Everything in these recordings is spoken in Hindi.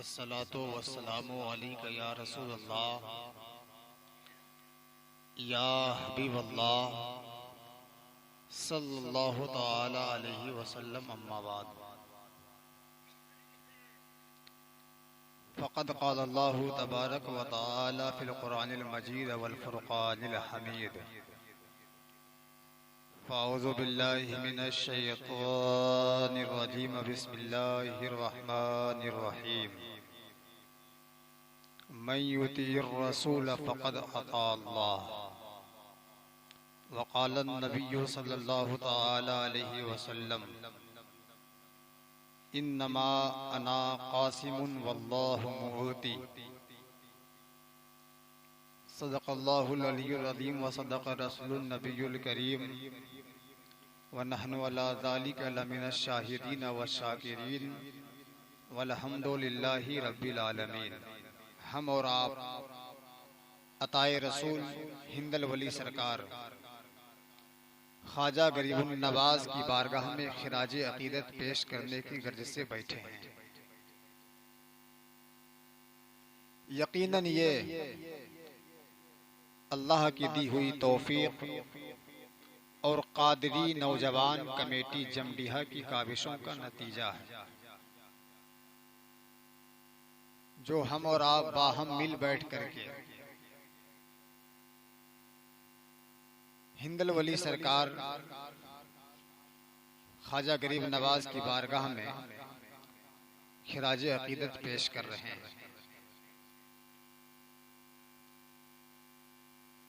अस्सलातु वस्सलामु अलैका या रसूल अल्लाह या हबीब अल्लाह सल्लल्लाहु तआला अलैहि वसल्लम। अम्मा बाद, फ़क़द क़ाल अल्लाहु तबारक व तआला फ़िल क़ुरानिल मजीद वल फ़ुरक़ानिल हमीद। फ़अऊज़ु बिल्लाहि मिनश शैतानिर रजीम। बिस्मिल्लाहिर रहमानिर रहीम। मन युतिइर रसूल फ़क़द अता अल्लाह व क़ाला नबिय्यु सल्लल्लाहु तआला अलैहि वसल्लम इन्नमा अना क़ासिमुन वल्लाहु मुअती। सदक़ल्लाहुल अलियुल अज़ीम व सदक़ रसूलुन नबियुल करीम व नहनु अला ज़ालिका लमिनश शाहिदीन व शाकिरीन वल्हम्दुलिल्लाहि रब्बिल आलमीन। हम और आप अताए रसूल हिंदल वली सरकार ख्वाजा गरीबुन नवाज की बारगाह में खिराज अकीदत पेश करने की गर्ज से बैठे हैं। यकीनन ये अल्लाह की दी हुई तौफीक और कादरी नौजवान कमेटी जमडीहा की काविशों का नतीजा है, जो हम और आप बाहम मिल बैठ करके हिंदल वली सरकार ख्वाजा गरीब नवाज की बारगाह में खिराज अकीदत पेश कर रहे हैं।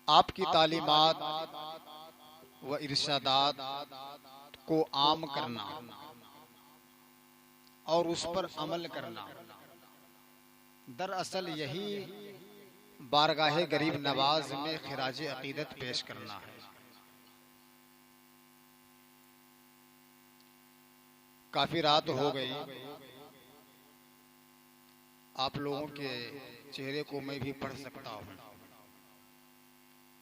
आपकी तालीमात व इरशादात को आम करना और उस पर अमल करना, दरअसल यही बारगाह गरीब नवाज में खिराज अकीदत पेश करना है। काफी रात हो गई, आप लोगों के चेहरे को मैं भी पढ़ सकता हूँ,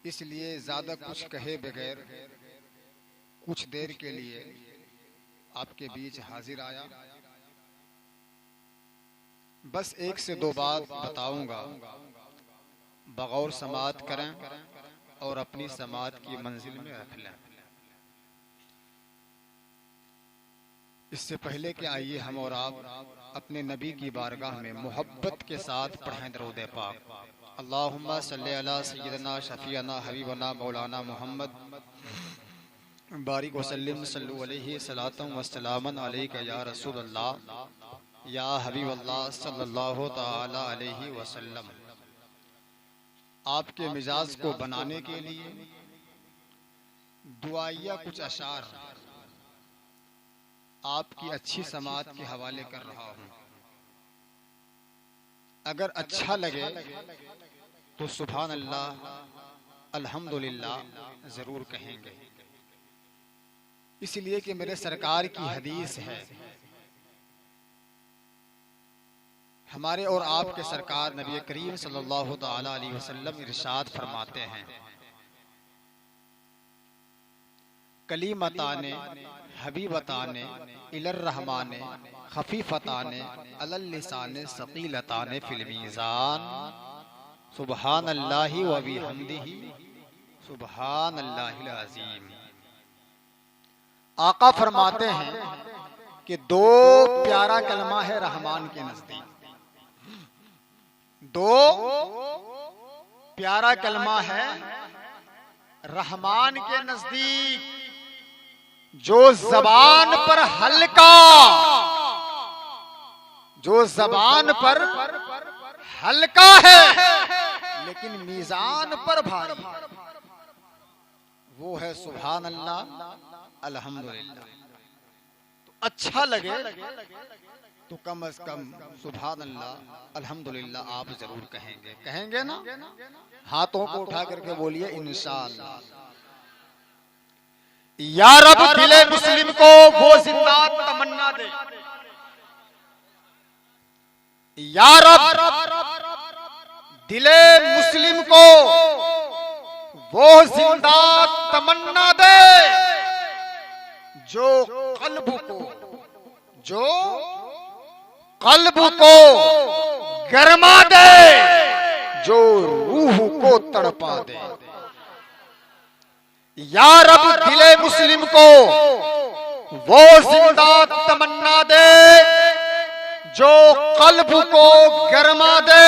इसलिए ज्यादा कुछ कहे बगैर कुछ देर के लिए आपके बीच हाजिर आया। बस एक से दो बात बताऊंगा, बगौर समाअत करें और अपनी समाअत की मंजिल में रख लें। इससे पहले कि आइए हम और आप अपने नबी की बारगाह में मोहब्बत के साथ पढ़ें दरूद पाक। अल्लाहुम्मा सल्ली अला सय्यिदना शफीअना हबीबना मौलाना मोहम्मद बारिक वसल्लिम सल्लु अलैहि सलातम व सलामन अलैका या रसूल अल्लाह या हबीब अल्लाह सल्लल्लाहु तआला अलैहि वसल्लम। आपके मिजाज को बनाने के लिए दुआइया कुछ अशार आपकी अच्छी समाअत के हवाले कर रहा हूँ। अगर अच्छा लगे तो सुभान अल्लाह अल्हम्दुलिल्लाह जरूर कहेंगे, इसलिए कि मेरे सरकार की हदीस है। हमारे और आपके सरकार नबी करीम सल्लल्लाहु तआला अलैहि वसल्लम इरशाद फरमाते हैं, कलीमताने हबीबताने इलर रहमाने खफीफताने अलल लिसाने सकीलताने फिल मीज़ान सुबहान अल्लाहि व बिहम्दिही सुबहान अल्लाहिल अज़ीम। आका फरमाते हैं कि दो प्यारा कलमा है रहमान के नजदीक, दो प्यारा कलमा है रहमान के नजदीक, जो जबान पर हल्का, जो जबान पर हल्का है लेकिन मीजान पर भारी, वो है सुभान अल्लाह अल्हम्दुलिल्लाह। तो अच्छा लगे तो कम से कम सुभान अल्लाह अल्हम्दुलिल्लाह आप जरूर कहेंगे, कहेंगे ना? हाथों को उठा करके बोलिए इंशाअल्लाह। या रब दिले मुस्लिम को वो जिंदा तमन्ना दे, या रब दिले मुस्लिम को वो जिंदा तमन्ना दे, जो कल्ब को गरमा दे, जो रूह को तड़पा दे। या रब दिले मुस्लिम को वो जिंदा तमन्ना दे, जो कल्ब को गरमा दे,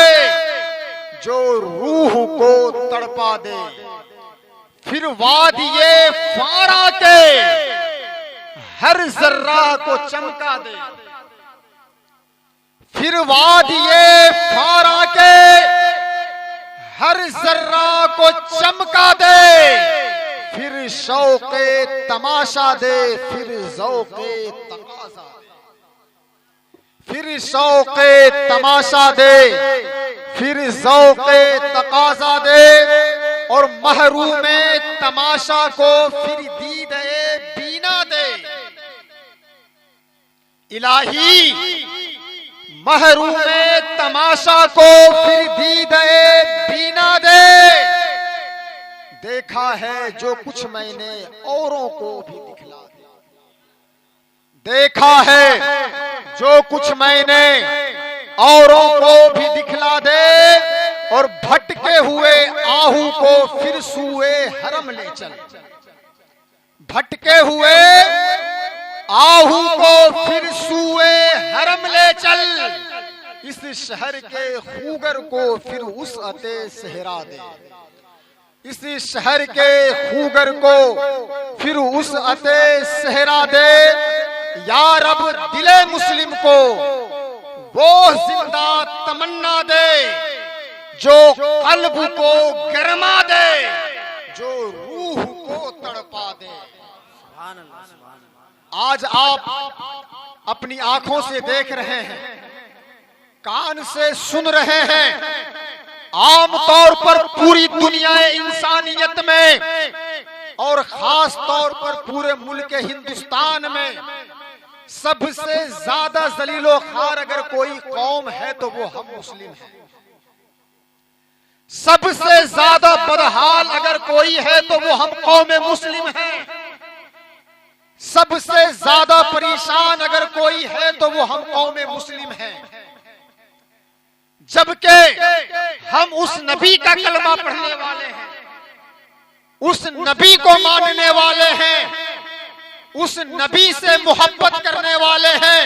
जो रूह को तड़पा दे। फिर वादिये फारा के हर जर्रा को चमका दे। फिर वादिये फारा के हर जर्रा को चमका दे। फिर शौक़े तमाशा दे, फिर ज़ौक़े तकाज़ा दे। फिर शौक़े तमाशा दे, फिर ज़ौक़े तकाज़ा दे। और महरूमे तमाशा को फिर दीदे बीना दे। इलाही महरूमे तमाशा को फिर दीदे बीना दे। देखा है जो कुछ मैंने औरों को भी दिखला दे। देखा है जो कुछ मैंने औरों को भी दिखला दे। और भटके हुए आहू को फिर सूए हरम ले चल। भटके हुए आहू को फिर सूए हरम ले चल। इस शहर के खूगर को फिर वुसअते सहरा दे। इस शहर के खूगर को फिर वुसअते सहरा दे। या रब दिले मुस्लिम को वो जिंदा तमन्ना दे, जो कल्ब को गरमा दे, जो रूह को तड़पा दे। आज आप अपनी आंखों से देख रहे हैं, कान से सुन रहे हैं। आम तौर पर पूरी दुनिया इंसानियत में और खास तौर पर पूरे मुल्क हिंदुस्तान में सबसे ज्यादा जलीलो खार अगर कोई कौम है तो वो हम मुस्लिम हैं। सबसे ज्यादा बदहाल अगर कोई है तो वो हम कौम मुस्लिम हैं। सबसे ज्यादा परेशान अगर कोई है तो वो हम कौम मुस्लिम हैं। जबकि हम उस नबी का कलमा पढ़ने वाले हैं, उस नबी को मानने वाले हैं, उस नबी से मोहब्बत करने वाले हैं,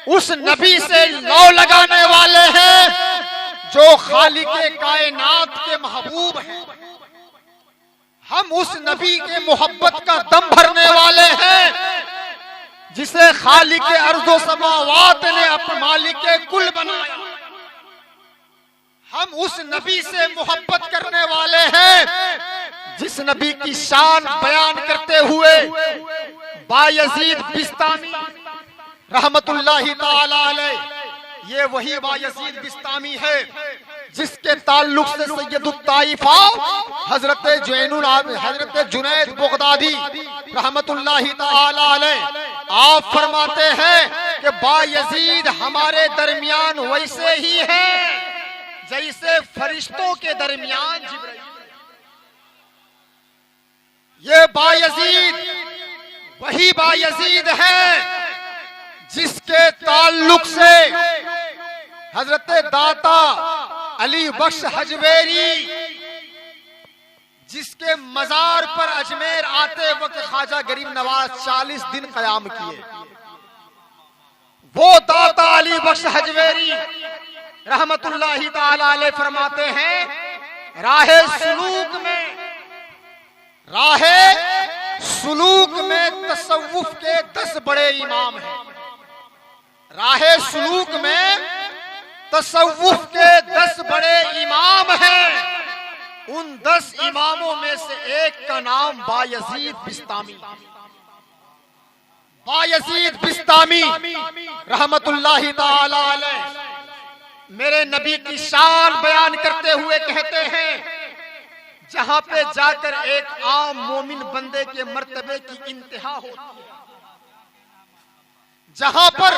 उस नबी से लौ लगाने वाले हैं, जो खालिके कायनात के महबूब हैं। हम उस नबी के मोहब्बत का दम भरने वाले हैं, जिसे खालिके अर्ज़ो समावात ने अपने मालिके कुल बनाया। हम उस नबी से मोहब्बत करने वाले हैं, जिस नबी की शान बयान करते हुए बायजीद बिस्तामी रहमतुल्लाहि ताला अलैह, ये वही बायजीद बिस्तामी है जिसके ताल्लुक से सैयदुत ताइफा हजरत जुनैद बगदादी रहमतुल्लाहि ताला अलैह आप फरमाते हैं कि बायजीद हमारे दरमियान वैसे ही है जैसे फरिश्तों के दरमियान जिब्राइल। ये बायजीद वही बायजीद है जिसके ताल्लुक से हजरत दाता अली बख्श हजवेरी, जिसके मजार पर अजमेर आते वक्त ख्वाजा गरीब नवाज 40 दिन कयाम किए, वो दाता अली बख्श हजवेरी रहमतुल्लाहि ताला अलैह फरमाते हैं, राहे सुलूक में तसव्वुफ के 10 बड़े इमाम हैं। राहे सुलूक में तसव्वुफ के 10 बड़े इमाम हैं। उन 10 इमामों में से एक का नाम बायजीद बिस्तामी। बायजीद बिस्तामी रहमतुल्लाहि ताला अलैह मेरे नबी की शान बयान करते हुए कहते हैं, जहां पे जाकर एक आम मोमिन बंदे के मर्तबे की इंतहा होती है, जहां पर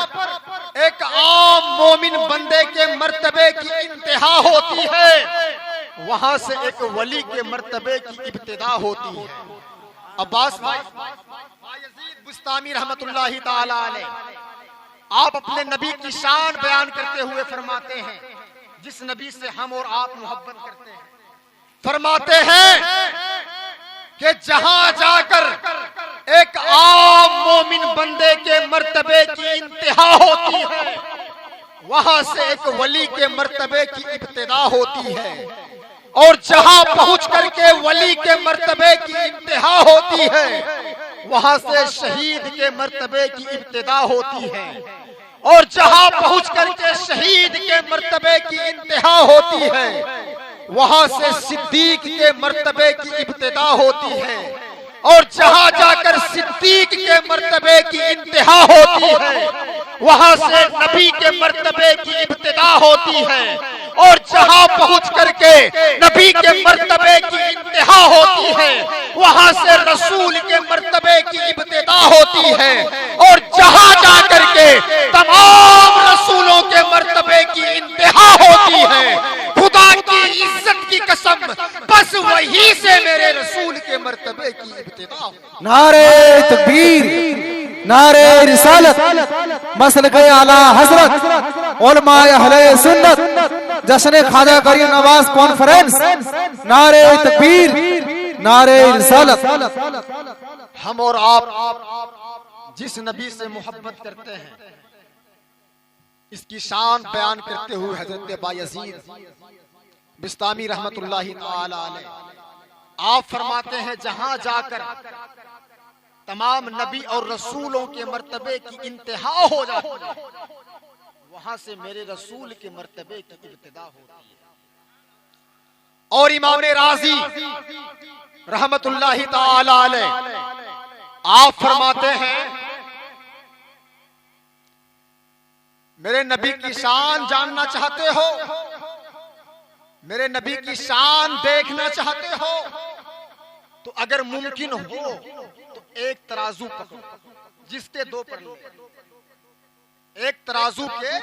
एक आम मोमिन बंदे के मर्तबे की इंतहा होती है, वहां से एक वली के मर्तबे की इब्तिदा होती है। अब्बास भाई बायजीद बिस्तामी रहमतुल्लाहि ताला अलैह आप अपने नबी की शान बयान करते हुए फरमाते हैं, जिस नबी से हम और आप मोहब्बत करते हैं। फरमाते हैं कि जहां जाकर एक आम मोमिन बंदे के मर्तबे की इंतहा होती है, वहां से एक वली के मर्तबे की इब्तिदा होती है, और जहां पहुंच करके वली के मर्तबे की इंतहा होती है, वहां से शहीद के मर्तबे की इब्तिदा होती है, और जहां पहुंच करके शहीद के मर्तबे की इंतहा होती है, वहां से सिद्दीक के मर्तबे की इब्तिदा होती है, और जहां जाकर सिद्दीक के मर्तबे की इंतहा होती है, वहां से नबी के मर्तबे की इब्तिदा होती है, और जहां पहुंच करके नबी के मर्तबे की इंतहा होती है, वहां से रसूल के मर्तबे की इब्तिदा होती है, और जहां जाकर के तमाम रसूलों के मर्तबे की इंतहा होती है, खुदा की इज्जत की कसम, बस वहीं से मेरे रसूल के मर्तबे की इब्तिदा। नारे तकबीर, नारे रिसालत, मसलके आला हजरत, उलमाए अहले सुन्नत, जश्न ख्वाजा करीम नवाज कॉन्फ्रेंस, नारे तकबीर, नारे रिसालत। हम और आप जिस नबी से मोहब्बत करते हैं, इसकी शान बयान करते हुए हजरत बायजीद बिस्तामी रहमतुल्लाहि ताला अलैह आप फरमाते हैं, जहां जाकर तमाम नबी और रसूलों के मर्तबे की इंतहा हो जाती है, वहां से मेरे रसूल के मर्तबे की इब्तिदा होती है। और इमाम राजी रहमतुल्लाहि ताला अलैह आप फरमाते हैं, मेरे नबी की शान जानना चाहते हो, मेरे नबी की शान देखना चाहते हो, तो अगर मुमकिन हो तो एक तराजू पकड़ो जिसके दो पल्ले, एक तराजू के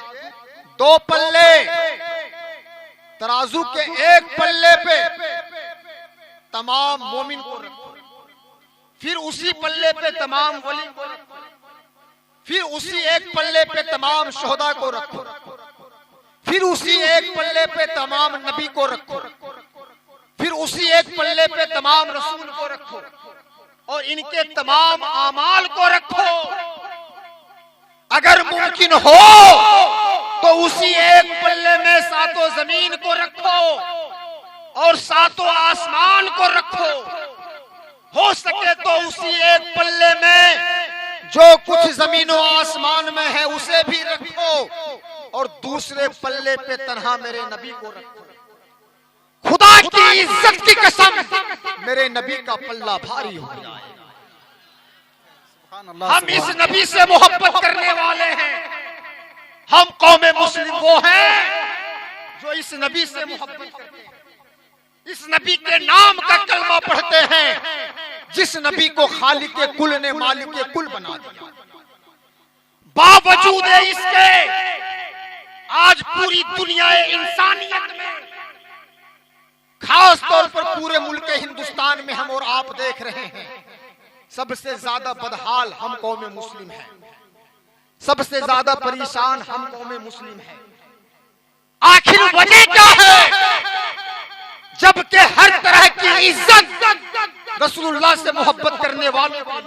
दो पल्ले, तराजू के एक पल्ले पे तमाम मोमिन को रखो, फिर उसी पल्ले पे तमाम वली को रखो, फिर उसी एक पल्ले पे तमाम शोहदा को रखो, फिर उसी एक पल्ले पे तमाम नबी को रखो, फिर उसी एक पल्ले पे तमाम रसूल को रखो, और इनके तमाम आमाल को रखो। अगर मुमकिन हो तो उसी एक पल्ले में सातों जमीन को रखो और सातों आसमान को रखो। हो सके तो उसी एक पल्ले में जो कुछ जमीनों आसमान में है उसे भी रखो, और दूसरे पल्ले पे तन्हा मेरे नबी को रखो। खुदा की इज्जत की कसम, मेरे नबी का पल्ला भारी हो जाए। हम इस नबी से मोहब्बत करने वाले हैं। हम कौमे मुस्लिम वो हैं जो इस नबी से मोहब्बत करते हैं, इस नबी के नाम का कलमा पढ़ते हैं, जिस नबी को खालिक कुल ने मालिक कुल बना दिया। बावजूद इसके आज पूरी दुनिया इंसानियत में, खास तौर पर पूरे मुल्क हिंदुस्तान में हम और आप देख रहे हैं, सबसे ज्यादा बदहाल हम कौमे मुस्लिम हैं, सबसे ज्यादा परेशान हम कौमे मुस्लिम हैं। आखिर वजह क्या है? जबकि हर तरह की इज्जत रसूलुल्लाह से मोहब्बत करने वालों को,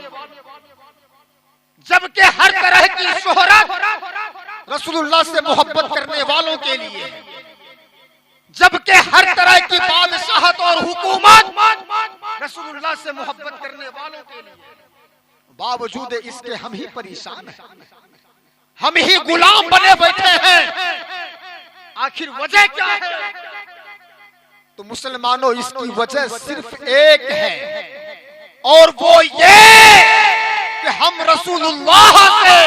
जबकि हर तरह की शोहरत रसूलुल्लाह से मोहब्बत करने वालों के लिए, जबकि हर तरह की बादशाहत और हुकूमत रसूलुल्लाह से मोहब्बत करने वालों के लिए, बावजूद इसके हम ही परेशान हैं, हम ही गुलाम बने बैठे हैं। आखिर वजह क्या है? तो मुसलमानों, इसकी वजह सिर्फ एक है, और वो ये कि हम रसूलुल्लाह से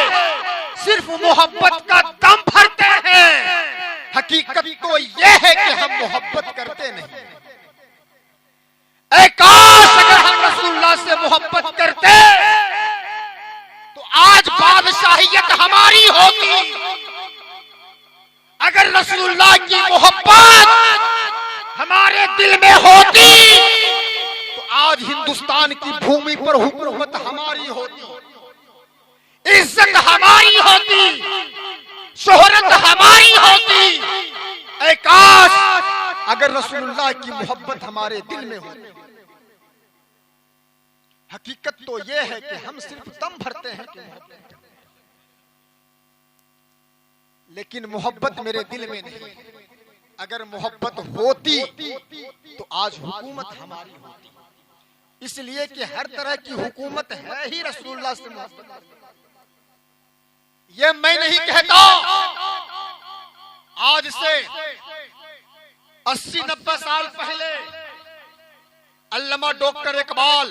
सिर्फ मोहब्बत का दम भरते हैं। हकीकत तो यह है कि हम मोहब्बत करते नहीं। ऐ काश अगर हम रसूलुल्लाह से मोहब्बत करते तो आज बादशाहियत हमारी होती। अगर रसूलुल्लाह की मोहब्बत हमारे दिल में होती तो आज हिंदुस्तान की भूमि पर हुकूमत हमारी होती, इज्जत हमारी होती, शोहरत हमारी होती। ऐ अगर रसूलुल्लाह की मोहब्बत हमारे दिल में हो। हकीकत तो यह है कि हम सिर्फ दम भरते हैं कि मोहब्बत, लेकिन मोहब्बत मेरे दिल में नहीं। अगर मोहब्बत होती तो आज हुकूमत हमारी होती, इसलिए कि हर तरह की हुकूमत है ही रसूलुल्लाह से मोहब्बत। ये मैं नहीं कहता, आज से 80-90 साल पहले अल्लामा डॉक्टर इकबाल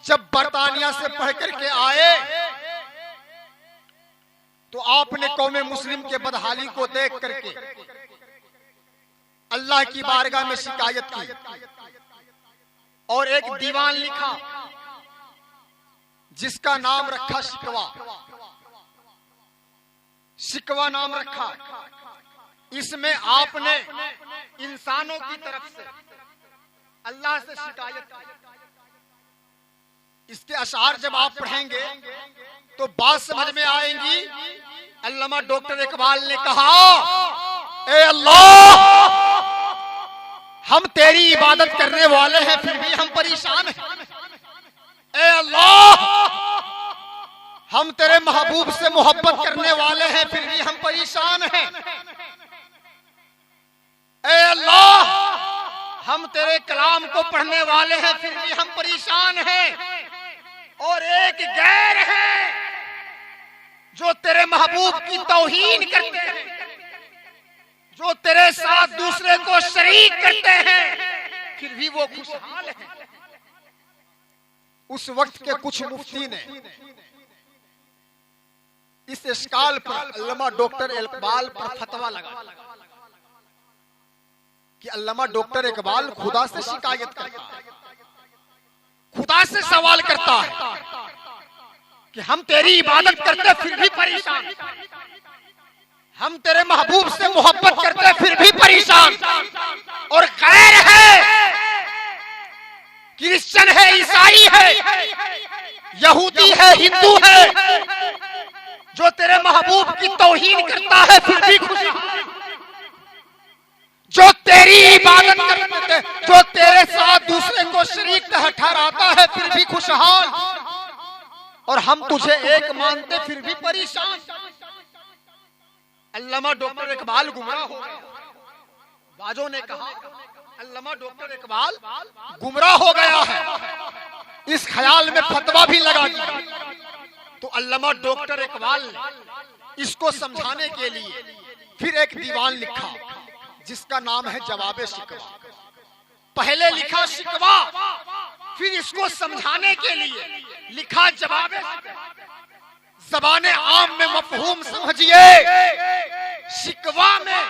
जब बरतानिया से पढ़ करके आए तो आपने कौमे मुस्लिम के बदहाली को देख करके अल्लाह की बारगाह में शिकायत की और एक दीवान लिखा जिसका नाम रखा शिकवा। शिकवा नाम रखा। इसमें आपने इंसानों की तरफ से अल्लाह से शिकायत की। इसके अशार जब आप पढ़ेंगे तो बात समझ में आएंगी। अल्लामा डॉक्टर इकबाल ने कहा, ए अल्लाह, हम तेरी इबादत करने वाले हैं फिर भी हम परेशान हैं। ए अल्लाह, हम तेरे महबूब से मोहब्बत करने वाले हैं फिर भी हम परेशान हैं। ए अल्लाह, हम तेरे कलाम को पढ़ने वाले हैं फिर भी हम परेशान हैं। और एक गैर है जो तेरे महबूब की तौहीन करते हैं, जो तेरे साथ दूसरे को शरीक करते हैं, फिर भी वो खुशहाल है। उस वक्त के कुछ मुफ्ती ने इस इश्काल पर अल्लामा डॉक्टर इकबाल पर फतवा लगा कि अल्लामा डॉक्टर इकबाल खुदा से शिकायत करता है, खुदा से सवाल करता है कि हम तेरी इबादत करते फिर भी परेशान, हम तेरे महबूब से मोहब्बत करते फिर भी परेशान। और खैर है, क्रिश्चियन है, ईसाई है, यहूदी है, हिंदू है, जो तेरे महबूब की तौहीन करता है फिर भी खुशहाल, जो तेरी इबादत करते, जो तेरे साथ दूसरे को शरीक ठहराता है फिर भी खुशहाल, और हम तुझे एक मानते फिर भी परेशान। अल्लामा डॉक्टर इकबाल गुमराह हो गया। बाजों ने कहा अल्लामा डॉक्टर इकबाल गुमराह हो गया है, इस ख्याल में फतवा भी लगा दिया। तो अल्लामा डॉक्टर इकबाल ने इसको समझाने के लिए फिर एक दीवान लिखा जिसका नाम है जवाब शिकवा। पहले लिखा शिकवा, फिर इसको समझाने के लिए लिखा जवाब। ज़बाने आम में मफहूम समझिए, शिकवा में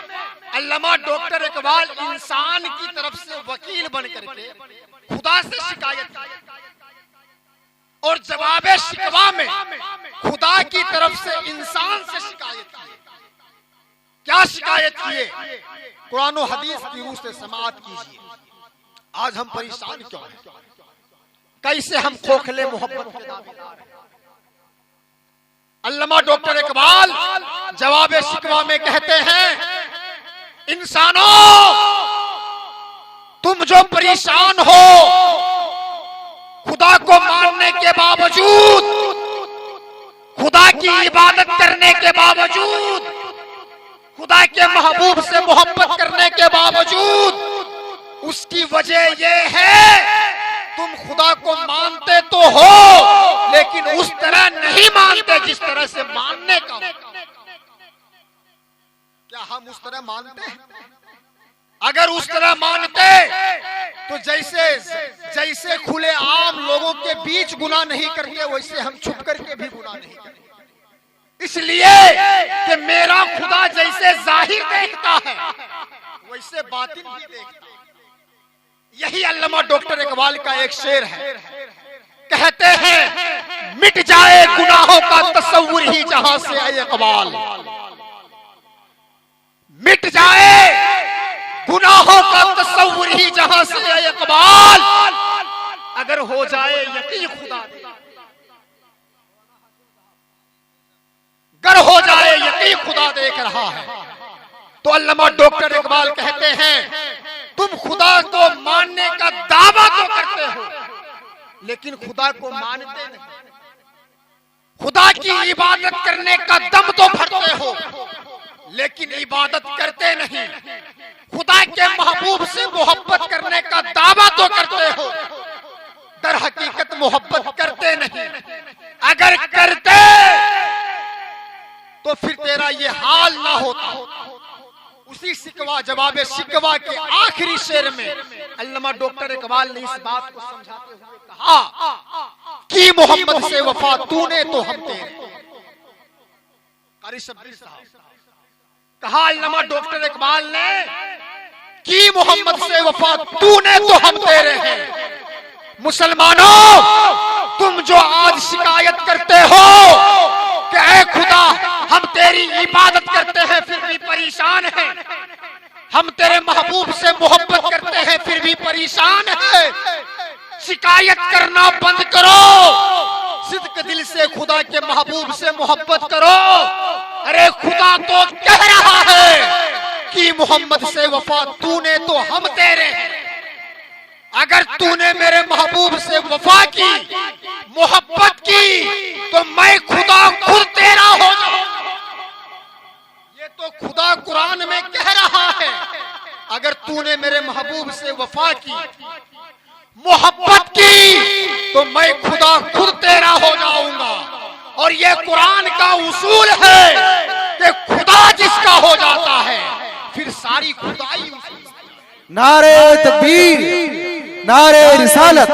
अल्लामा डॉक्टर इकबाल इंसान की तरफ से वकील बन करके खुदा से शिकायत की, और जवाब शिकवा में खुदा की तरफ से इंसान से शिकायत की। क्या शिकायत किए? कुरान और हदीस की रूह से समाअत कीजिए। आज हम परेशान क्यों हैं? कैसे हम खोखले मोहब्बत के दावेदार हैं? अल्लामा डॉक्टर इकबाल जवाब शिकवा में कहते हैं, इंसानों, तुम जो परेशान हो खुदा को मानने के बावजूद, खुदा की इबादत करने के बावजूद, खुदा के महबूब से मोहब्बत करने के बावजूद, उसकी वजह यह है तुम खुदा को मानते तो हो लेकिन उस तरह नहीं मानते जिस तरह से मानने का। क्या हम उस तरह मानते हैं? अगर उस तरह मानते तो जैसे खुले आम लोगों के बीच गुनाह नहीं करते, वैसे हम छुप करके भी गुनाह नहीं करते। इसलिए कि मेरा खुदा जैसे जाहिर देखता है वैसे बातिन भी देखता है। यही अल्लामा डॉक्टर इकबाल का एक शेर है। कहते हैं, मिट जाए गुनाहों का तस्वुर ही जहां से आए इकबाल, मिट जाए गुनाहों का तस्वुर ही जहां से आए इकबाल, अगर हो जाए यकीन खुदा दे, अगर हो जाए यकीन खुदा देख रहा है, तो अल्लामा डॉक्टर इकबाल कहते हैं तुम खुदा को मानने का दावा तो करते हो लेकिन खुदा को मानते नहीं, खुदा की इबादत करने का दम तो भरते हो लेकिन इबादत करते नहीं, खुदा के महबूब से मोहब्बत करने का दावा तो करते हो, दर हकीकत मोहब्बत करते नहीं। अगर करते तो फिर तेरा ये हाल ना होता। उसी शिकवा जवाब शिकवा के आखिरी शेर में अल्लामा डॉक्टर इकबाल ने इस बात को समझाते हुए कहा कि मोहम्मद से वफा तूने तो हम तेरे। कारी शब्बीर साहब कहा अल्लामा डॉक्टर इकबाल ने कि मोहम्मद से वफा तूने तो हम तेरे हैं। मुसलमानों, तुम जो आज शिकायत करते हो कि ऐ खुदा हम तेरी इबादत करते हैं फिर भी परेशान हैं, हम तेरे महबूब से मोहब्बत करते हैं फिर भी परेशान हैं, शिकायत करना बंद करो, सिद्क दिल से खुदा के महबूब से मोहब्बत करो। अरे खुदा तो कह रहा है कि मोहम्मद से वफा तूने तो हम तेरे हैं। अगर तूने मेरे महबूब से वफा की, मोहब्बत की, तो मैं खुदा खुद तेरा हो जाऊं। ये तो खुदा कुरान में कह रहा है अगर तूने मेरे महबूब से वफा की, मोहब्बत की, तो मैं खुदा खुद तेरा हो जाऊंगा। और ये कुरान का उसूल है कि खुदा जिसका हो जाता है फिर सारी खुदाई। नारे तकबीर, नारे रिसालत,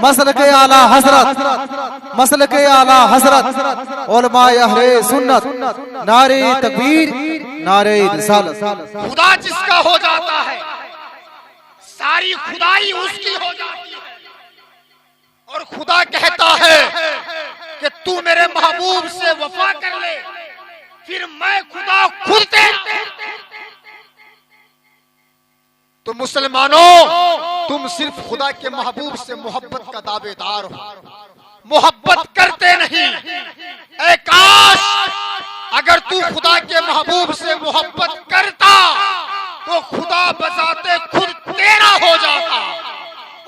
मसलक आला हजरत, मसलक आला हजरत, उलमाए अहले सुन्नत। नारे तकबीर, नारे रिसालत। खुदा जिसका हो जाता है सारी खुदाई उसकी हो जाती है। और खुदा कहता है कि तू मेरे महबूब से वफा कर ले फिर मैं खुदा खुद तेरा। तो मुसलमानों, तुम सिर्फ खुदा के महबूब से मोहब्बत का दावेदार हो, मोहब्बत करते नहीं। ऐ काश अगर तू खुदा के महबूब से मोहब्बत करता तो खुदा बजाते खुद तेरा हो जाता,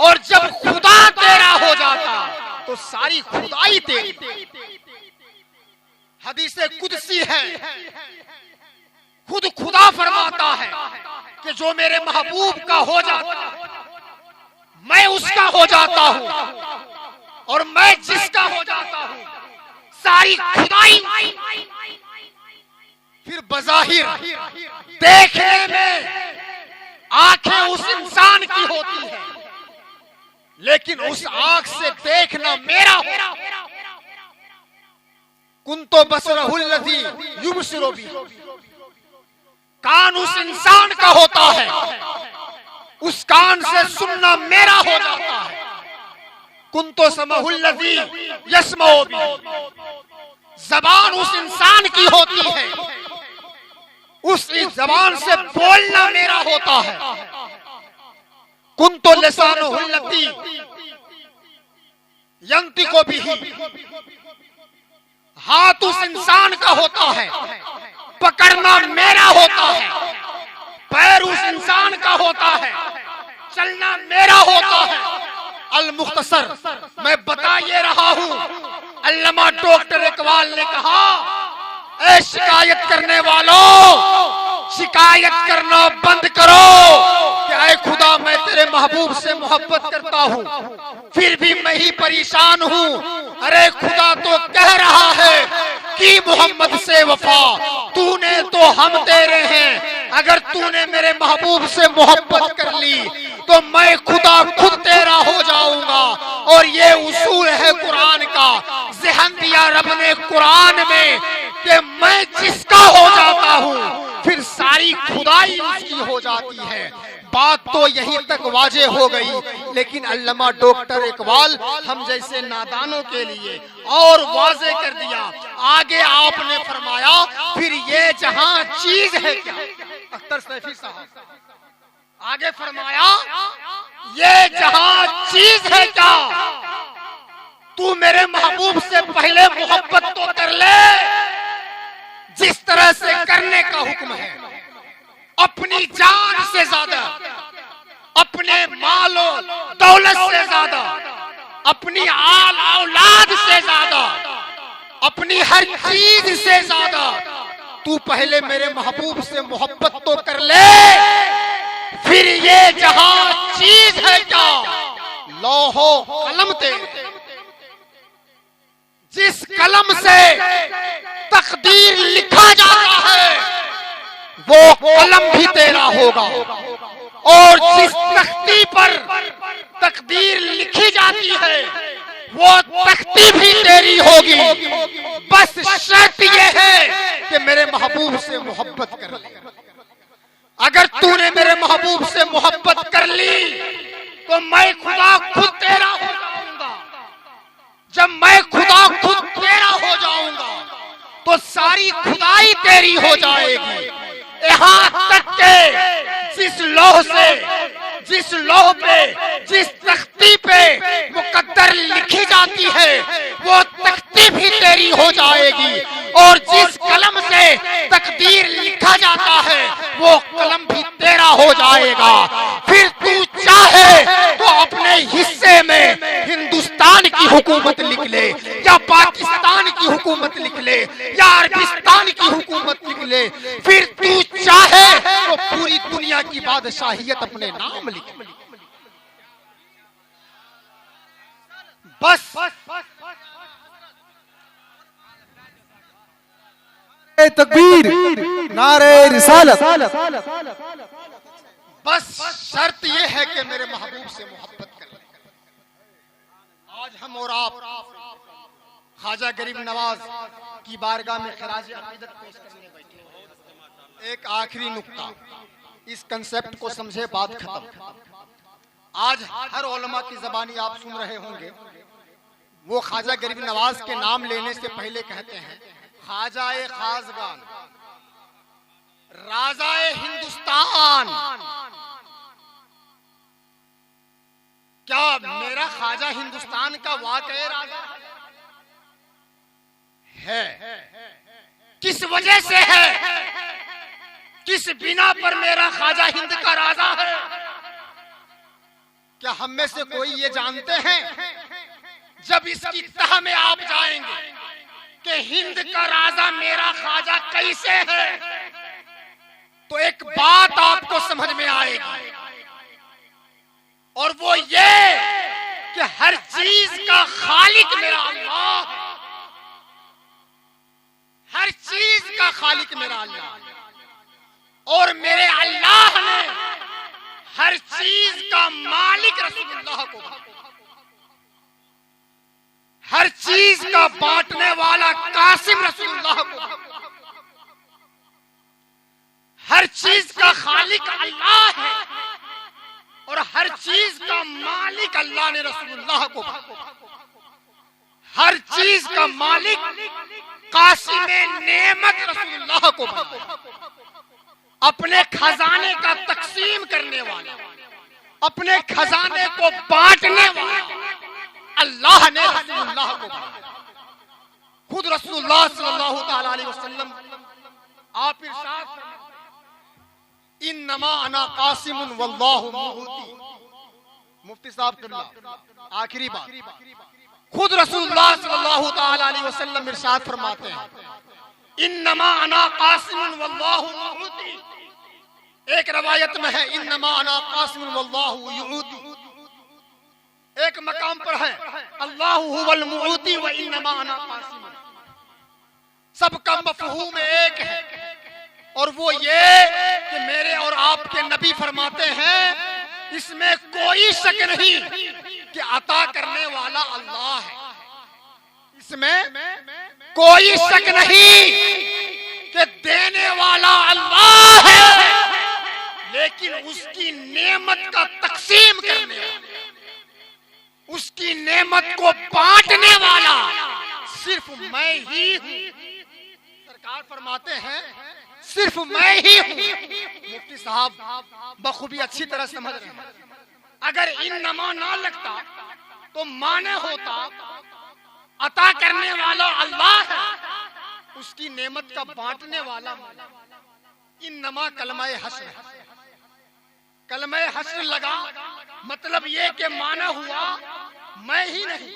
और जब खुदा तेरा हो जाता तो सारी खुदाई तेरी। हदीसे कुदसी है, खुद खुदा फरमाता है कि जो मेरे महबूब का हो जाता मैं उसका हो जाता हूं, और मैं जिसका हो जाता हूं सारी खुदाई। फिर बज़ाहिर देखने में आंखें उस इंसान की होती है लेकिन उस आंख से देखना मेरा हो। कुंतो बसरहुल लज़ी युबसिरु बिही, कान उस इंसान का होता है, उस कान से सुनना मेरा हो जाता है। कुंतो समहुल लज़ी यस्मउ बिही, जबान उस इंसान की होती है, उस जबान से बोलना मेरा होता है। कुंतो लिसानुहुल लज़ी यंतिकु बिही, हाथ उस इंसान का होता है, पकड़ना मेरा होता है। पैर उस इंसान का होता है, चलना मेरा होता है। अल मुख्तसर मैं बता ये रहा हूं, अल्लामा डॉक्टर इकबाल ने कहा, ऐ शिकायत करने वालों, शिकायत करना बंद करो कि ऐ खुदा मैं तेरे महबूब से मोहब्बत करता हूं फिर भी मैं ही परेशान हूं। अरे खुदा तो कह रहा है कि मोहम्मद से वफा तूने तो हम तेरे हैं। अगर तूने मेरे महबूब से मोहब्बत कर ली तो मैं खुदा खुद तेरा हो जाऊंगा। और ये उसूल है कुरान का, ज़हन दिया रब ने कुरान में कि मैं जिसका हो जाता हूँ फिर सारी खुदाई उसकी हो जाती है। बात तो यहीं तक वाजे हो गई, लेकिन अल्लामा डॉक्टर इकबाल हम जैसे नादानों के लिए और वाजे कर दिया। आगे आपने फरमाया फिर ये जहां चीज है क्या, अख्तर सैफी साहब आगे फरमाया ये जहां चीज है क्या, तू मेरे महबूब से पहले मोहब्बत तो कर ले जिस तरह से करने का हुक्म है। अपनी जान से ज्यादा, अपने मालो दौलत से ज्यादा, अपनी आल औलाद से ज्यादा, अपनी हर चीज से ज्यादा तू पहले मेरे महबूब से मोहब्बत तो कर ले, फिर ये जहां चीज है क्या लौहो कलम तेरे, जिस कलम से तकदीर लिखा जाता है वो कलम भी तेरा होगा, और जिस तख्ती पर तकदीर लिखी जाती है वो तख्ती भी तेरी होगी। बस शर्त ये है कि मेरे महबूब से मोहब्बत कर ले। अगर तूने मेरे महबूब से मोहब्बत कर ली तो मैं खुदा खुद तेरा हो जाऊंगा। जब मैं खुदा खुद तेरा हो जाऊंगा तो सारी खुदाई तेरी हो जाएगी। यहाँ तक के जिस लौह पे जिस तख्ती पे मुकद्दर लिखी जाती है वो तख्ती भी तेरी हो जाएगी, और जिस कलम से तकदीर लिखा जाता है वो कलम भी तेरा हो जाएगा। फिर तू चाहे तो अपने हिस्से में हिंदुस्तान की हुकूमत लिख ले, या पाकिस्तान की हुकूमत लिख ले, या अरबिस्तान की हुकूमत लिख ले। फिर तू चाहे तो पूरी दुनिया की बादशाहियत अपने नाम लिख ले। बस तकबीर, नारे रिसालत। बस शर्त यह है कि मेरे महबूब से मोहब्बत कर ले। आज हम और आप ख्वाजा गरीब नवाज की बारगाह में खिराज अकीदत पेश करने बैठे। एक आखिरी नुक्ता, इस कंसेप्ट को समझे, बात खत्म। आज हर उलमा की ज़बानी आप सुन रहे होंगे, वो ख्वाजा गरीब नवाज के नाम लेने से पहले कहते हैं ख्वाजाए खासगान, राजाए हिंदुस्तान। क्या मेरा ख्वाजा हिंदुस्तान का वाकई राजा है? किस वजह से है? किस बिना पर मेरा ख्वाजा हिंद का राजा है? क्या हम में से कोई ये जानते हैं? जब इसकी तह में आप जाएंगे कि हिंद का राजा मेरा ख्वाजा कैसे है, तो एक बात आपको समझ में आएगी, और वो ये कि हर चीज का खालिक मेरा अल्लाह है। हर चीज का खालिक मेरा अल्लाह है, और मेरे अल्लाह ने हर चीज का मालिक रसूलुल्लाह को, हर चीज का बांटने वाला कासिम रसूलुल्लाह को, हर चीज का खालिक अल्लाह है, और हर चीज का मालिक अल्लाह ने रसूलुल्लाह को, हर चीज का मालिक कासिम नेमत रसूलुल्लाह को, अपने खजाने का तकसीम करने वाला, अपने खजाने को बांटने वाला अल्लाह ने रसूलुल्लाह को। खुद रसूलुल्लाह सल्लल्लाहु तआला अलैहि वसल्लम आप इरशाद फरमाते, इन्नमा अना कासिमुन वल्लाहु मुऊती। मुफ्ती साहब किबला, आखिरी बात, खुद रसूलुल्लाह सल्लल्लाहु तआला अलैहि वसल्लम इरशाद फरमाते हैं, इन्नमा अना कासिमुन वल्लाहु मुऊती। एक रवायत में है इन्नमा अना कासिमुन वल्लाहु युऊती। एक मकाम पर है अल्लाहु हुवल मुऊती व इन्नमा अना कासिमुन। सबका मफहूम एक है, और वो ये कि मेरे और आपके नबी फरमाते हैं इसमें कोई शक नहीं कि अता करने वाला अल्लाह है। इसमें कोई शक नहीं कि देने वाला अल्लाह है, लेकिन उसकी नेमत का तकसीम करने वाला, उसकी नेमत को बांटने वाला सिर्फ मैं ही हूं। सरकार फरमाते हैं सिर्फ मैं ही हूं। मुफ्ती साहब बखूबी अच्छी तरह समझ रहे हैं। अगर इन्नमा ना लगता तो माने होता अता करने वाला अल्लाह है, उसकी नेमत का बांटने वाला इन्नमा कलमाए हस्र है। कलमे हश्र लगा, मतलब ये कि माना हुआ मैं ही नहीं,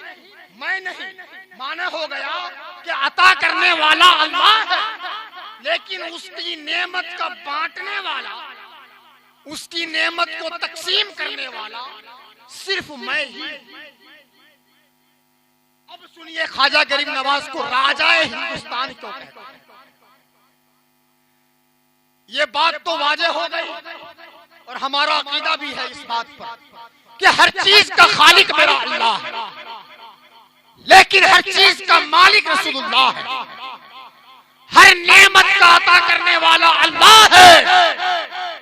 मैं नहीं, माना हो गया कि अता करने वाला अल्लाह है, लेकिन उसकी नेमत का बांटने वाला, उसकी नेमत को तकसीम करने वाला सिर्फ मैं ही। अब सुनिए ख्वाजा गरीब नवाज को राजाए हिंदुस्तान क्यों कहते हैं। ये बात तो वाजे हो गई और हमारा अकीदा भी है इस बात पर कि हर चीज का खालिक मेरा अल्लाह है, लेकिन हर चीज का मालिक रसूलुल्लाह है। हर नेमत का अता करने वाला अल्लाह है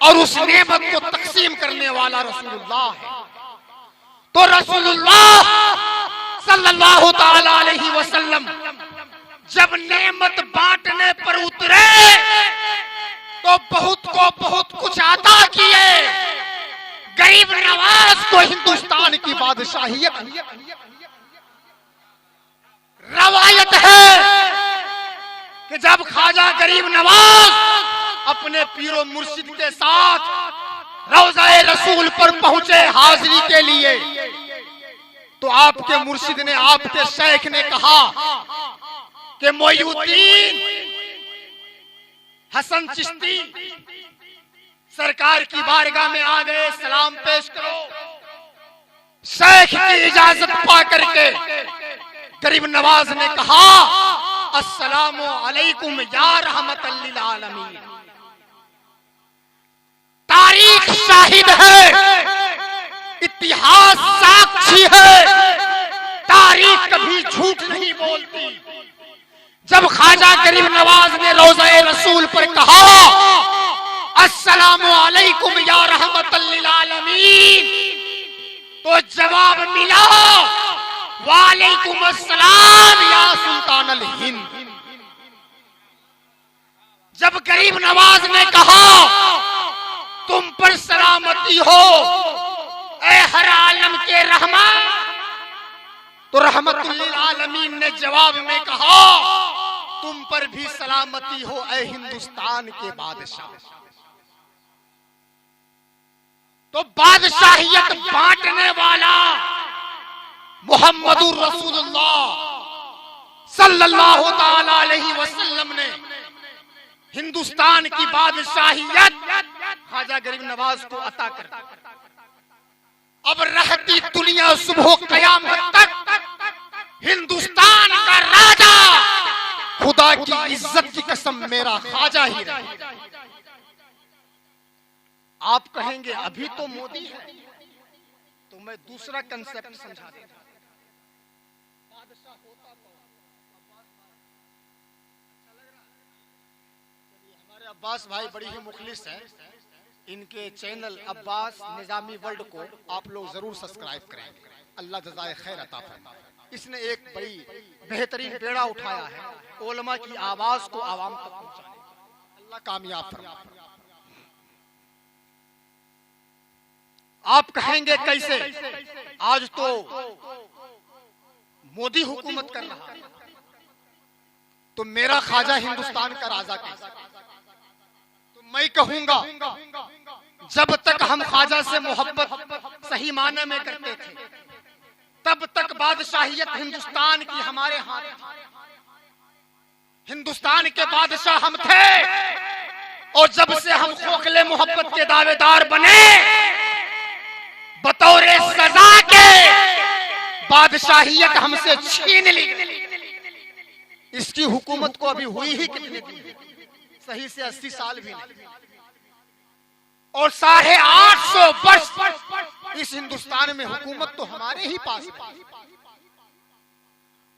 और उस नेमत को तकसीम करने वाला रसूलुल्लाह है। तो रसूलुल्लाह सल्लल्लाहु ताला अलैहि वसल्लम जब नेमत बांटने पर उतरे तो बहुत को बहुत कुछ अता किए। गरीब नवाज को हिंदुस्तान की बादशाहियत, रवायत है कि जब ख्वाजा गरीब नवाज अपने पीरो मुर्शिद के साथ रौज़ाए रसूल पर पहुंचे हाजिरी के लिए, तो आपके मुर्शिद ने, आपके शेख ने कहा कि मोइनुद्दीन हसन चिश्ती सरकार की बारगाह में आ गए, सलाम पेश करो। शेख की इजाजत पा करके गरीब नवाज ने कहा अस्सलामु अलैकुम या रहमतल लिल आलमीन। तारीख शाहिद है, इतिहास साक्षी है, तारीख कभी झूठ नहीं बोलती। जब ख्वाजा गरीब नवाज ने रोज़ाए रसूल पर कहा अस्सलामु अलैकुम या रहमतल लिल आलमीन, तो जवाब मिला वालेकुम अस्सलाम या सुल्तानल हिंद। जब गरीब नवाज ने कहा तुम पर सलामती हो ए हर आलम के रहमान, तो रहमतुल लिल आलमीन ने जवाब में कहा तुम पर भी सलामती हो ए हिंदुस्तान के बादशाह। तो बादशाहियत बांटने वाला मुहम्मदुर रसूलुल्लाह सल्लल्लाहु ताला अलैहि वसल्लम ने हिंदुस्तान की बादशाहियत ख्वाजा गरीब नवाज को अता कर। अब रहती दुनिया सुबह कयामत तक हिंदुस्तान का राजा खुदा की इज्जत की कसम मेरा ख्वाजा ही रहे। आप कहेंगे अभी तो मोदी है, तो मैं दूसरा कंसेप्ट समझा देता हूं। हमारे अब्बास भाई बड़ी ही मुखलिस है, इनके चैनल अब्बास निजामी वर्ल्ड को आप लोग जरूर सब्सक्राइब करेंगे। अल्लाह जज़ाए खैर अता फरमाए। इसने एक बड़ी बेहतरीन बेड़ा उठाया है, उलमा की आवाज को आवाम तक पहुंचाने। अल्लाह कामयाब फरमाए। आप कहेंगे कैसे, आज तो मोदी हुकूमत कर रहा है, तो मेरा ख्वाजा हिंदुस्तान का राजा कैसे? तो मैं कहूंगा जब तक हम ख्वाजा से मोहब्बत सही माने में करते थे तब तक बादशाहियत हिंदुस्तान की हमारे हाथ थी। हिंदुस्तान के बादशाह हम थे, और जब से हम खोखले मोहब्बत के दावेदार बने बतौर सजा के बादशाहियत हमसे छीन ली। इसकी हुकूमत को अभी हुई ही कितने दिन, सही से 80 साल भी नहीं, और 850 वर्ष इस हिंदुस्तान में हुकूमत तो हमारे ही पास है।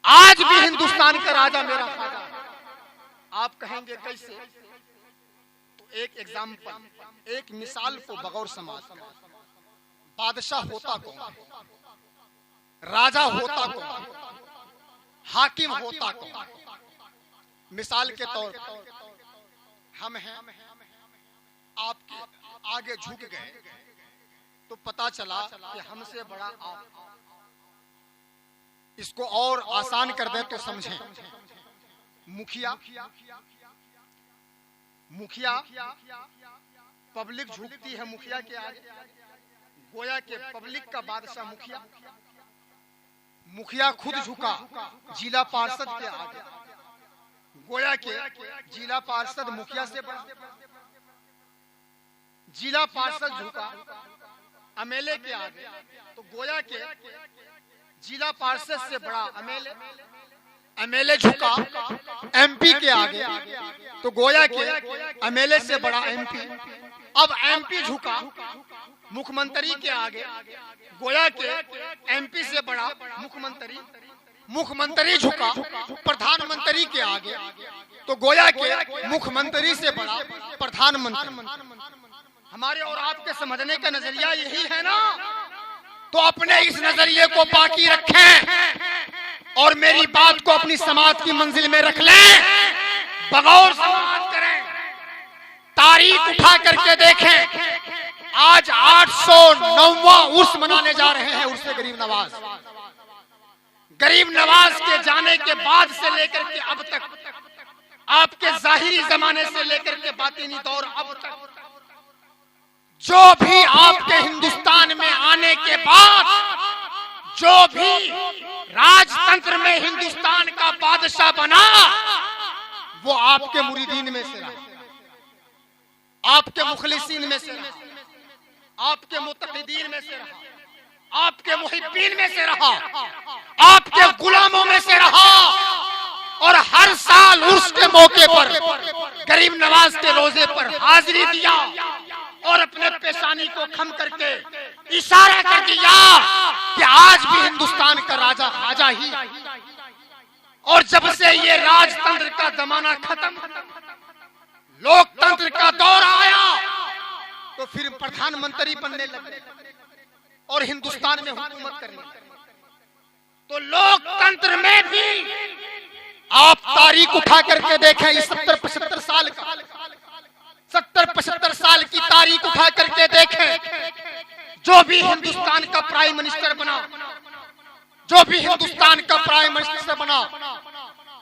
आज भी हिंदुस्तान का राजा मेरा ख्वाजा है। आप कहेंगे कैसे? तो एक एग्जाम्पल, एक मिसाल को बगौर समाज का। बादशाह होता कौन है, राजा होता कौन, हाकिम होता कौन? मिसाल के तौर पर हम हैं, आपके आगे झुक गए तो पता चला कि हमसे बड़ा आप। इसको और आसान कर दे तो समझें। मुखिया पब्लिक झुकती है मुखिया के आगे, गोया के पब्लिक का बादशाह मुखिया। मुखिया खुद झुका जिला पार्षद के आगे, गोया के जिला पार्षद मुखिया से बड़ा। जिला पार्षद झुका एमएलए के आगे, तो गोया के जिला पार्षद से बड़ा एमएलए। एमएलए झुका एमपी के आगे, तो गोया के एमएलए से बड़ा एमपी। अब एमपी झुका मुख्यमंत्री के आगे, गोया के एमपी से बड़ा मुख्यमंत्री। मुख्यमंत्री झुका प्रधानमंत्री के आगे, तो गोया के मुख्यमंत्री से बड़ा प्रधानमंत्री। हमारे और आपके समझने का नजरिया यही है ना, तो अपने इस नजरिए को बाकी रखें और मेरी बात को अपनी समाज की मंजिल में रख लें। बगौर समाज करें, तारीख उठा करके देखें। आज 809वां उर्स मनाने जा रहे हैं, उर्स गरीब नवाज। गरीब नवाज के जाने के बाद से लेकर के अब तक, आपके जाहिरी जमाने से लेकर के बातिनी दौर अब तक, जो भी आपके हिंदुस्तान में आने के बाद जो भी राजतंत्र में हिंदुस्तान का बादशाह बना, वो आपके मुरीदीन में से रहा, आपके मुखलिसीन में से रहा, आपके मुतक़िदीन में से रहा, आपके मुहिब्बीन में से रहा, आपके गुलामों में से रहा। और हर साल उर्स के मौके पर गरीब नवाज के रोजे पर हाजिरी दिया और अपने पेशानी को खम करके इशारा कर दिया कि आज भी हिंदुस्तान का राजा खाजा ही। और जब से ये राजतंत्र का जमाना खत्म, लोकतंत्र का दौर आया, तो फिर प्रधानमंत्री बनने लगे और हिंदुस्तान में हुकूमत करने लगे। तो लोकतंत्र में भी आप तारीख उठा करके देखें, इस 70-75 साल का, 70-75 साल की तारीख उठा करके देखें। जो भी हिंदुस्तान का प्राइम मिनिस्टर बना, जो भी हिंदुस्तान का प्राइम मिनिस्टर बना,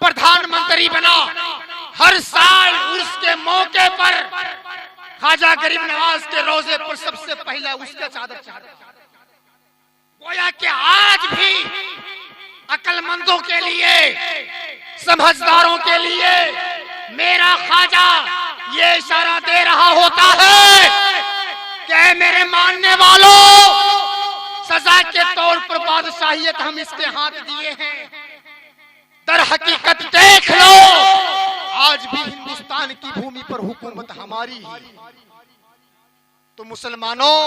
प्रधानमंत्री बना, हर साल उर्स के मौके पर ख्वाजा गरीब नवाज के रोजे पर सबसे पहले उसका चादर चढ़ा। गोया कि आज भी अक्लमंदों के लिए, समझदारों के लिए मेरा ख्वाजा ये इशारा दे रहा होता है कि मेरे मानने वालों, सजा के तौर पर बादशाहियत हम इसके हाथ दिए हैं, दर हकीकत देख लो आज भी हिंदुस्तान की भूमि पर हुकूमत हमारी है। तो मुसलमानों,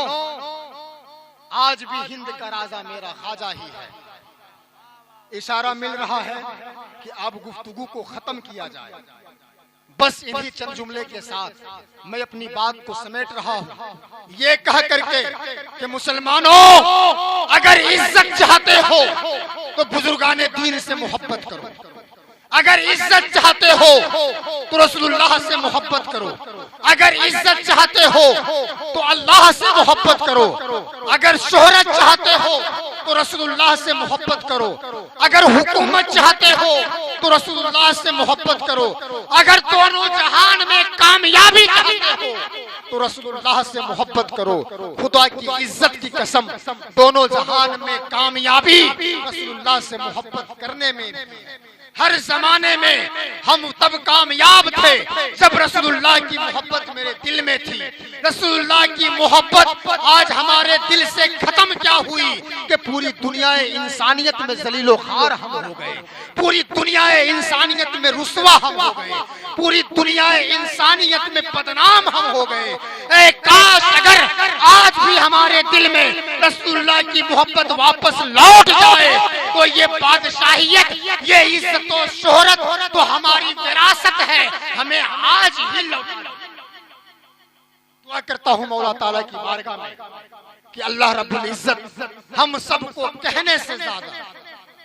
आज भी हिंद का राजा मेरा ख्वाजा ही है। इशारा मिल रहा है कि अब गुफ्तगू को खत्म किया जाए। बस इन्हीं चंद जुमले के साथ मैं अपनी बात को समेट रहा हूँ, ये कह करके कि मुसलमानों, अगर इज्जत चाहते हो तो बुजुर्गाने दीन से मोहब्बत करो। अगर इज्जत चाहते हो तो रसूलुल्लाह से मोहब्बत करो। अगर इज्जत चाहते हो तो अल्लाह से मोहब्बत करो। अगर शोहरत चाहते हो तो रसूलुल्लाह से मोहब्बत करो। अगर हुकूमत चाहते हो तो रसूलुल्लाह से मोहब्बत करो। अगर दोनों जहान में कामयाबी चाहते हो तो रसूलुल्लाह से मोहब्बत करो। खुदा की इज्जत की कसम, दोनों जहान में कामयाबी रसूलुल्लाह से मोहब्बत करने में। हर जमाने में हम तब कामयाब थे जब रसूलुल्लाह की मोहब्बत मेरे दिल में थी। रसूलुल्लाह की मोहब्बत आज हमारे दिल से खत्म क्या हुई कि पूरी दुनिया इंसानियत में जलीलो खार हम हो गए, पूरी दुनिया इंसानियत में रुस्वा हम हो गए, पूरी दुनिया इंसानियत में बदनाम हम हो गए। ऐ काश अगर आज भी हमारे दिल में रसूलुल्लाह की मोहब्बत वापस लौट जाए तो ये बादशाहियत, ये इज्जत तो शोहरत तो हमारी विरासत है, हमें आज ही लौट। दुआ करता हूँ मौला ताला की बारगाह में कि अल्लाह रब्बुल इज्जत हम सबको कहने से ज्यादा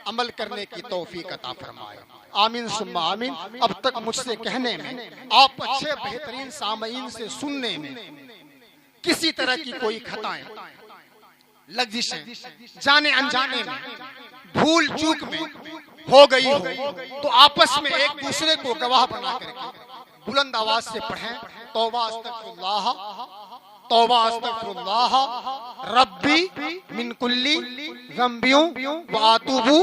अमल करने की तौफीक अता फरमाए। आमीन सुम्मा आमीन। अब तक मुझसे कहने में, आप अच्छे बेहतरीन सामईन से सुनने में किसी तरह की कोई खताएं, लग्जिशें, जाने अनजाने में, भूल चूक में हो गई हो तो आपस में एक दूसरे को गवाह बना करके बुलंद आवाज से पढ़ें, तौबा अस्तगफिरुल्लाह तौबा अस्तगफिरुल्लाह रब्बी मिन कुल्ली ज़ंबियों व आतूबू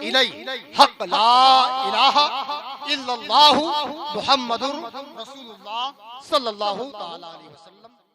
इलैहि हक़ ला इलाहा इल्लल्लाहु मुहम्मदुर रसूलुल्लाह सल्लल्लाहु तआला अलैहि वसल्लम।